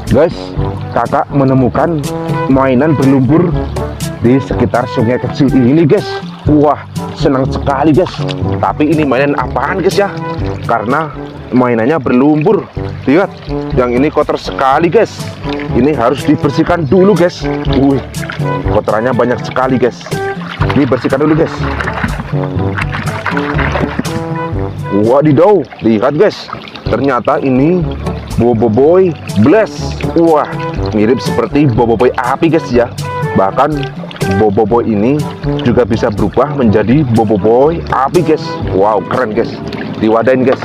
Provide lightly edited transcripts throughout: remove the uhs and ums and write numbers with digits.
Guys, kakak menemukan mainan berlumpur di sekitar sungai kecil ini guys. Wah, senang sekali guys. Tapi ini mainan apaan guys ya? Karena mainannya berlumpur. Lihat, yang ini kotor sekali guys. Ini harus dibersihkan dulu guys. Wih, kotorannya banyak sekali guys. Ini bersihkan dulu guys. Wadidaw, lihat guys. Ternyata ini Boboiboy Blast. Wah, mirip seperti Boboiboy api guys ya. Bahkan Boboiboy ini juga bisa berubah menjadi Boboiboy api guys. Wow, keren guys. Diwadain guys.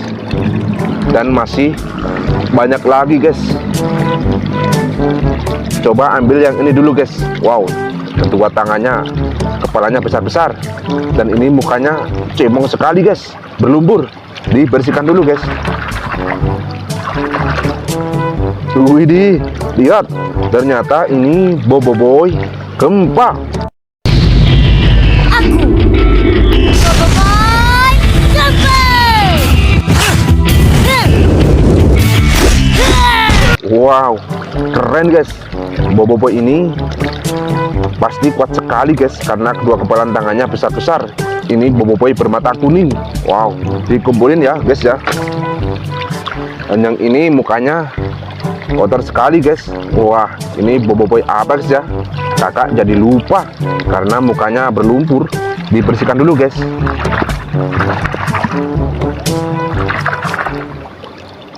Dan masih banyak lagi guys. Coba ambil yang ini dulu guys. Wow, kedua tangannya, kepalanya besar-besar. Dan ini mukanya cemong sekali guys. Berlumpur. Dibersihkan dulu guys. Widih, lihat, ternyata ini Boboiboy gempa. Aku Boboiboy gempa. Wow, keren guys. Boboiboy ini pasti kuat sekali guys, karena kedua kepalan tangannya besar-besar. Ini Boboiboy bermata kuning. Wow, dikumpulin ya guys ya. Dan yang ini mukanya kotor sekali guys. Wah, ini Boboiboy apa guys ya? Kakak jadi lupa karena mukanya berlumpur. Dibersihkan dulu guys.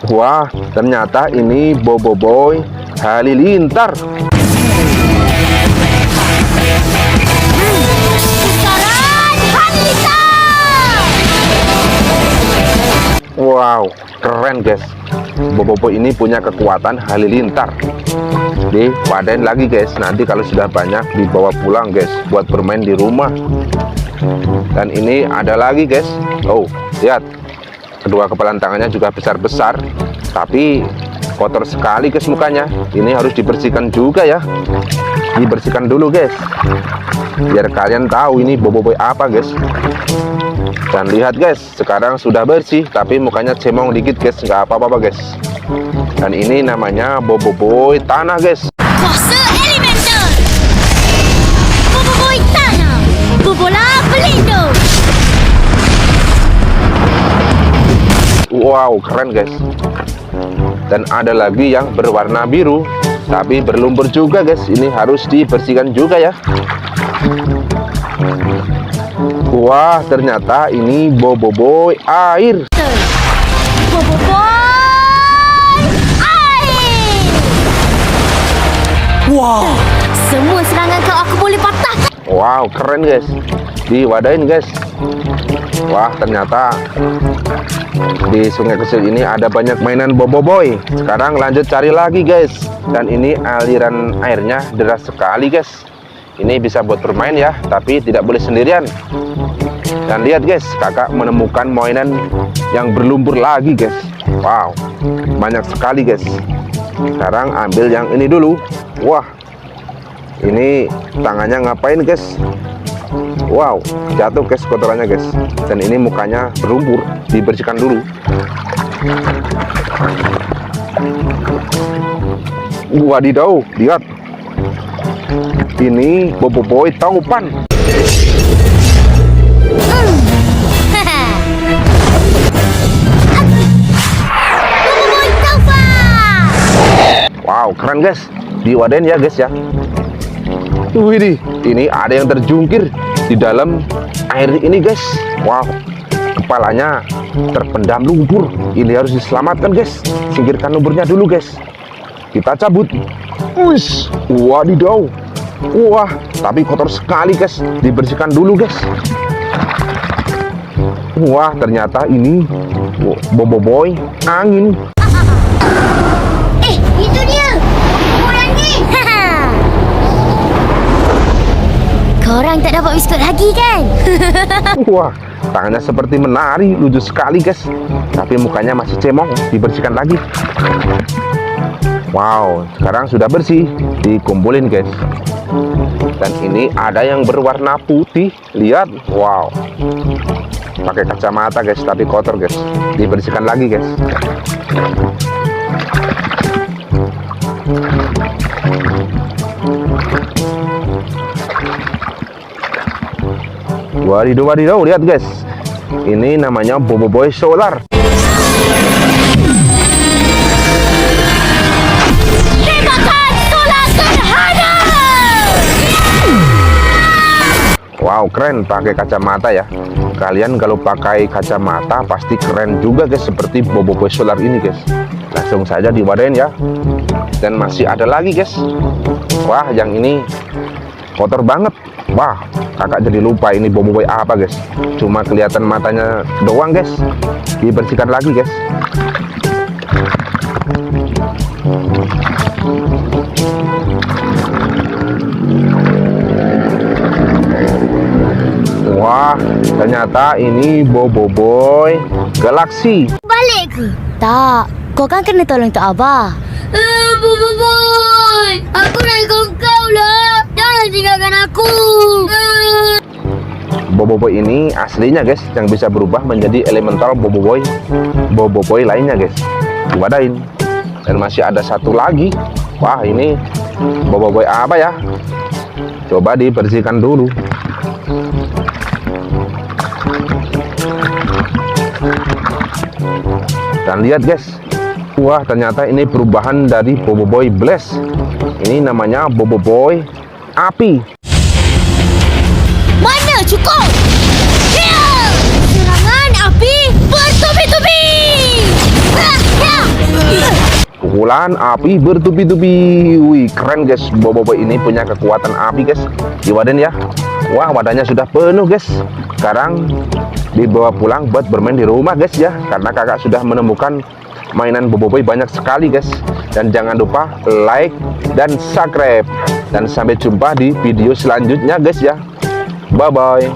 Wah, ternyata ini Boboiboy Halilintar. Pusaran Halilintar. Wow, keren guys. Boboiboy ini punya kekuatan halilintar. Diwadain lagi guys. Nanti kalau sudah banyak dibawa pulang guys, buat bermain di rumah. Dan ini ada lagi guys. Oh, lihat. Kedua kepalan tangannya juga besar-besar, tapi kotor sekali guys mukanya. Ini harus dibersihkan juga ya. Dibersihkan dulu guys, biar kalian tahu ini Boboiboy apa guys. Dan lihat guys, sekarang sudah bersih, tapi mukanya cemong dikit guys. Nggak apa-apa guys. Dan ini namanya Boboiboy tanah guys. Kuasa Elemental. Boboiboy tanah. Bobola Belindo. Wow, keren guys. Dan ada lagi yang berwarna biru, tapi berlumpur juga guys. Ini harus dibersihkan juga ya. Wah, ternyata ini Boboiboy air. Boboiboy air. Wow, Semua serangan kau aku boleh patahkan. Wow, keren guys. Diwadain guys. Wah, ternyata di sungai kecil ini ada banyak mainan Boboiboy. Sekarang lanjut cari lagi guys. Dan ini aliran airnya deras sekali guys. Ini bisa buat bermain ya, tapi tidak boleh sendirian. Dan lihat guys, kakak menemukan mainan yang berlumpur lagi guys. Wow, banyak sekali guys. Sekarang ambil yang ini dulu. Wah, ini tangannya ngapain guys? Wow, jatuh guys kotorannya guys. Dan ini mukanya berlumpur. Dibersihkan dulu. Wadidaw, lihat. Ini Boboiboy taupan. Boboiboy taufan. Wow, keren guys. Diwadain ya guys ya. Widih, ini ada yang terjungkir di dalam air ini guys. Wow, kepalanya terpendam lumpur. Ini harus diselamatkan guys. Singkirkan lumpurnya dulu guys. Kita cabut. Wih, wadidaw. Wah, tapi kotor sekali guys. Dibersihkan dulu guys. Wah, ternyata ini Boboiboy angin. Itu dia. Orang ni. Korang tak dapat biskut lagi kan? Wah, tangannya seperti menari, lucu sekali guys. Tapi mukanya masih cemong. Dibersihkan lagi. Wow, sekarang sudah bersih. Dikumpulin guys. Dan ini ada yang berwarna putih. Lihat, wow. Pakai kacamata guys, tapi kotor guys. Dibersihkan lagi guys. Wadidaw, lihat guys. Ini namanya Boboiboy Solar. Tembakan solar gerhana. Wow, keren pakai kacamata ya. Kalian kalau pakai kacamata pasti keren juga guys, seperti Boboiboy Solar ini guys. Langsung saja diwadain ya. Dan masih ada lagi guys. Wah, yang ini kotor banget. Wah, kakak jadi lupa ini Boboiboy apa guys. Cuma kelihatan matanya doang guys. Dibersihkan lagi guys. Wah, ternyata ini Boboiboy Galaxy. Balik ke? Tak, kau kan kena tolong Tok Abah. Boboiboy, aku nak ikut kau lah. Jangan tinggalkan aku. Boboiboy ini aslinya guys, yang bisa berubah menjadi elemental Boboiboy lainnya guys. Diwadain. Dan masih ada satu lagi. Wah, ini Boboiboy apa ya? Coba dibersihkan dulu. Dan lihat guys. Wah, ternyata ini perubahan dari Boboiboy Blast. Ini namanya Boboiboy Api. Mana cukup? Ya! Serangan api bertubi-tubi. Pukulan api bertubi-tubi. Wih, keren guys. Boboiboy ini punya kekuatan api guys. Diwadain ya. Wah, wadahnya sudah penuh guys. Sekarang dibawa pulang buat bermain di rumah guys ya. Karena kakak sudah menemukan mainan Boboiboy banyak sekali guys. Dan jangan lupa like dan subscribe. Dan sampai jumpa di video selanjutnya guys ya. Bye bye.